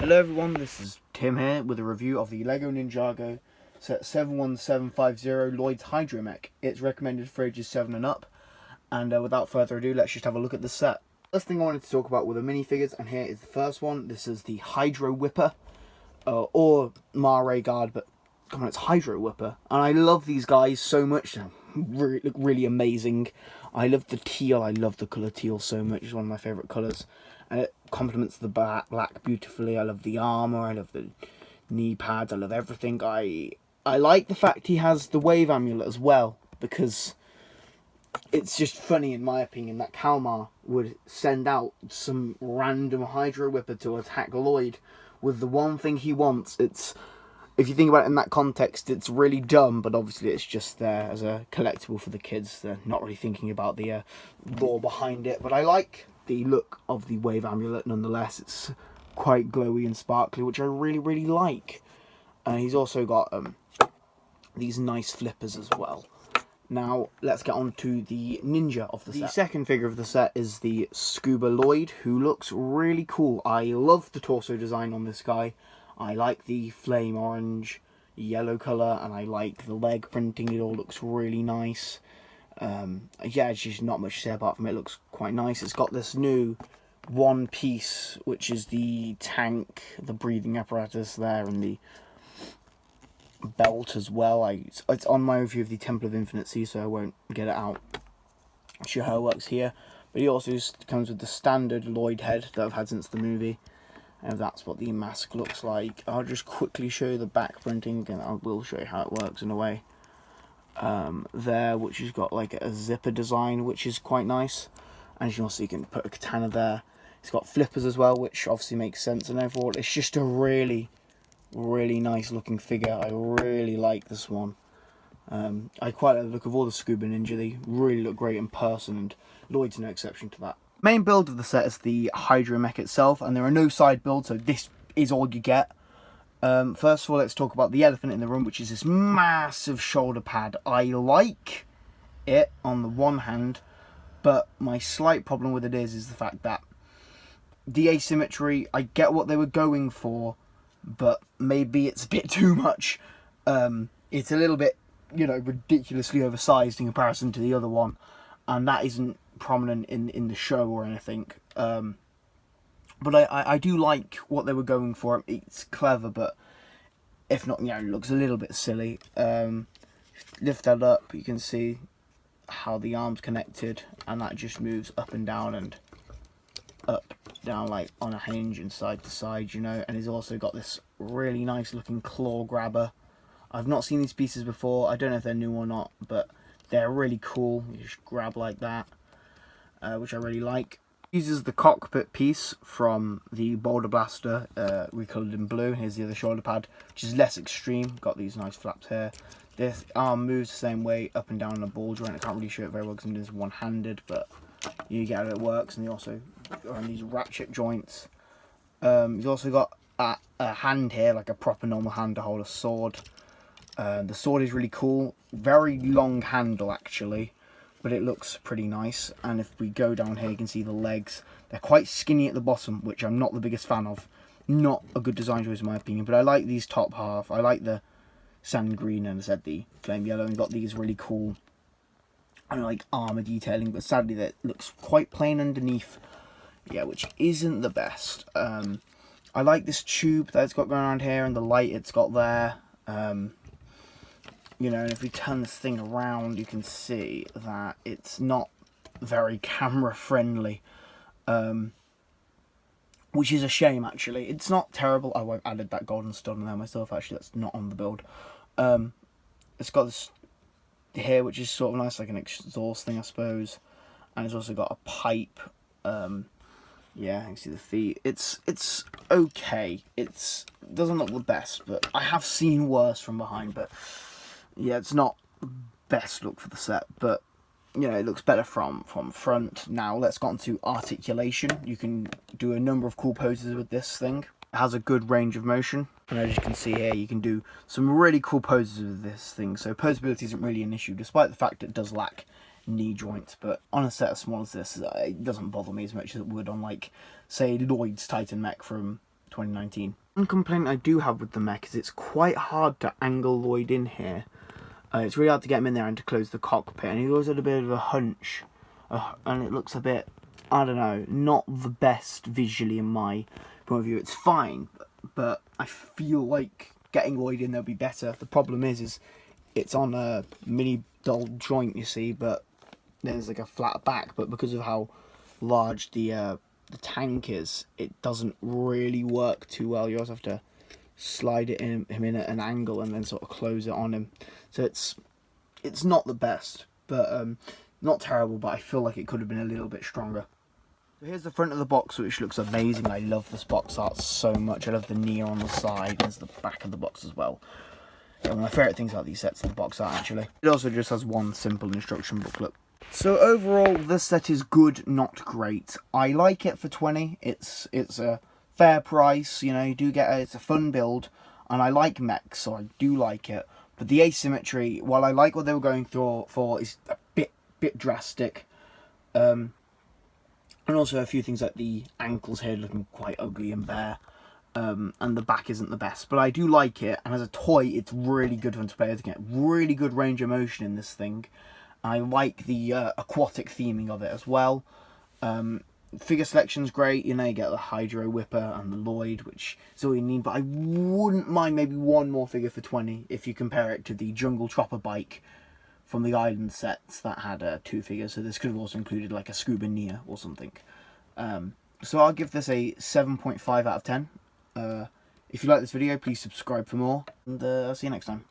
Hello everyone, this is Tim here with a review of the LEGO Ninjago set 71750 Lloyd's Hydro Mech. It's recommended for ages 7 and up, and without further ado, let's just have a look at the set. First thing I wanted to talk about were the minifigures, and here is the first one. This is the Hydro Whipper, or Mare Guard, but come on, it's Hydro Whipper. And I love these guys so much, they look really amazing. I love the teal, I love the colour teal so much, it's one of my favourite colours. And it complements the black beautifully. I love the armour, I love the knee pads, I love everything. I like the fact he has the wave amulet as well, because it's just funny in my opinion that Kalmar would send out some random Hydro Whipper to attack Lloyd with the one thing he wants. It's, if you think about it in that context, it's really dumb, but obviously it's just there as a collectible for the kids. They're not really thinking about the lore behind it, but I like the look of the wave amulet nonetheless. It's quite glowy and sparkly, which I really like. He's also got these nice flippers as well. Now let's get on to the ninja of the set. The second figure of the set is the Scuba Lloyd, who looks really cool. I love the torso design on this guy. I like the flame orange yellow colour, and I like the leg printing. It all looks really nice. Yeah, it's just not much to say apart from it looks quite nice. It's got this new one piece, which is the tank, the breathing apparatus there, and the belt as well. It's on my review of the Temple of Infinite Sea, so I won't get it out. I'll show how it works here. But he also comes with the standard Lloyd head that I've had since the movie. And that's what the mask looks like. I'll just quickly show you the back printing, and I will show you how it works in a way. There, which has got like a zipper design, which is quite nice. And as you can see, you can put a katana there. It's got flippers as well, which obviously makes sense. And overall, it's just a really nice looking figure. I really like this one. I quite like the look of all the Scuba Ninja. They really look great in person, and Lloyd's no exception to that. Main build of the set is the Hydro Mech itself, and there are no side builds, so this is all you get. First of all, let's talk about the elephant in the room, which is this massive shoulder pad. I like it on the one hand, but my slight problem with it is the fact that the asymmetry, I get what they were going for, but maybe it's a bit too much. It's a little bit, you know, ridiculously oversized in comparison to the other one, and that isn't prominent in the show or anything. But I do like what they were going for. It's clever, but if not, you know, it looks a little bit silly. Lift that up, you can see how the arm's connected, and that just moves up and down and up, down, like on a hinge and side to side, you know. And he's also got this really nice looking claw grabber. I've not seen these pieces before. I don't know if they're new or not, but they're really cool. You just grab like that, which I really like. Uses the cockpit piece from the Boulder Blaster, recoloured in blue. Here's the other shoulder pad, which is less extreme. Got these nice flaps here. This arm moves the same way up and down on a ball joint. I can't really show it very well because I'm doing this one-handed, but you get how it works. And they also are on these ratchet joints. He's also got a hand here, like a proper normal hand to hold a sword. The sword is really cool. Very long handle actually, but it looks pretty nice. And if we go down here, you can see the legs. They're quite skinny at the bottom, which I'm not the biggest fan of. Not a good design choice in my opinion, but I like these top half. I like the sand green and, as I said, the flame yellow, and got these really cool, I don't know, like armor detailing, but sadly that looks quite plain underneath. Yeah, which isn't the best. I like this tube that it's got going around here, and the light it's got there. You know, and if we turn this thing around, you can see that it's not very camera friendly, which is a shame actually. It's not terrible. Oh, I've added that golden stud on there myself actually, that's not on the build. It's got this here, which is sort of nice, like an exhaust thing I suppose, and it's also got a pipe. Yeah, you can see the feet. It's okay. It doesn't look the best, but I have seen worse from behind, but yeah, it's not best look for the set, but you know, it looks better from front. Now let's get on to articulation. You can do a number of cool poses with this thing. It has a good range of motion, and as you can see here, you can do some really cool poses with this thing. So posability isn't really an issue, despite the fact it does lack knee joints. But on a set as small as this, it doesn't bother me as much as it would on, like, say, Lloyd's Titan Mech from 2019. One complaint I do have with the Mech is it's quite hard to angle Lloyd in here. It's really hard to get him in there and to close the cockpit, and he always had a bit of a hunch, and it looks a bit, I don't know, not the best visually in my point of view. It's fine, but I feel like getting Lloyd in there would be better. The problem is it's on a mini doll joint, you see, but there's like a flat back, but because of how large the tank is, it doesn't really work too well. You also have to slide him in at an angle and then sort of close it on him. So it's not the best, but not terrible, but I feel like it could have been a little bit stronger. So here's the front of the box, which looks amazing. I love this box art so much. I love the Nia on the side. There's the back of the box as well. One of my favourite things about these sets is the box art, actually. It also just has one simple instruction booklet. So overall, this set is good, not great. I like it for 20. It's a fair price, you know. You do get it's a fun build, and I like mechs, so I do like it. But the asymmetry, while I like what they were going for, is a bit drastic. And also a few things like the ankles here looking quite ugly and bare. And the back isn't the best, but I do like it, and as a toy it's really good fun to play with. You get really good range of motion in this thing. I like the aquatic theming of it as well. Figure selection's great, you know, you get the Hydro Whipper and the Lloyd, which is all you need, but I wouldn't mind maybe one more figure for 20 if you compare it to the Jungle Chopper bike from the Island sets that had 2 figures, so this could have also included like a Scuba Nia or something. So I'll give this a 7.5 out of 10. If you like this video, please subscribe for more, and I'll see you next time.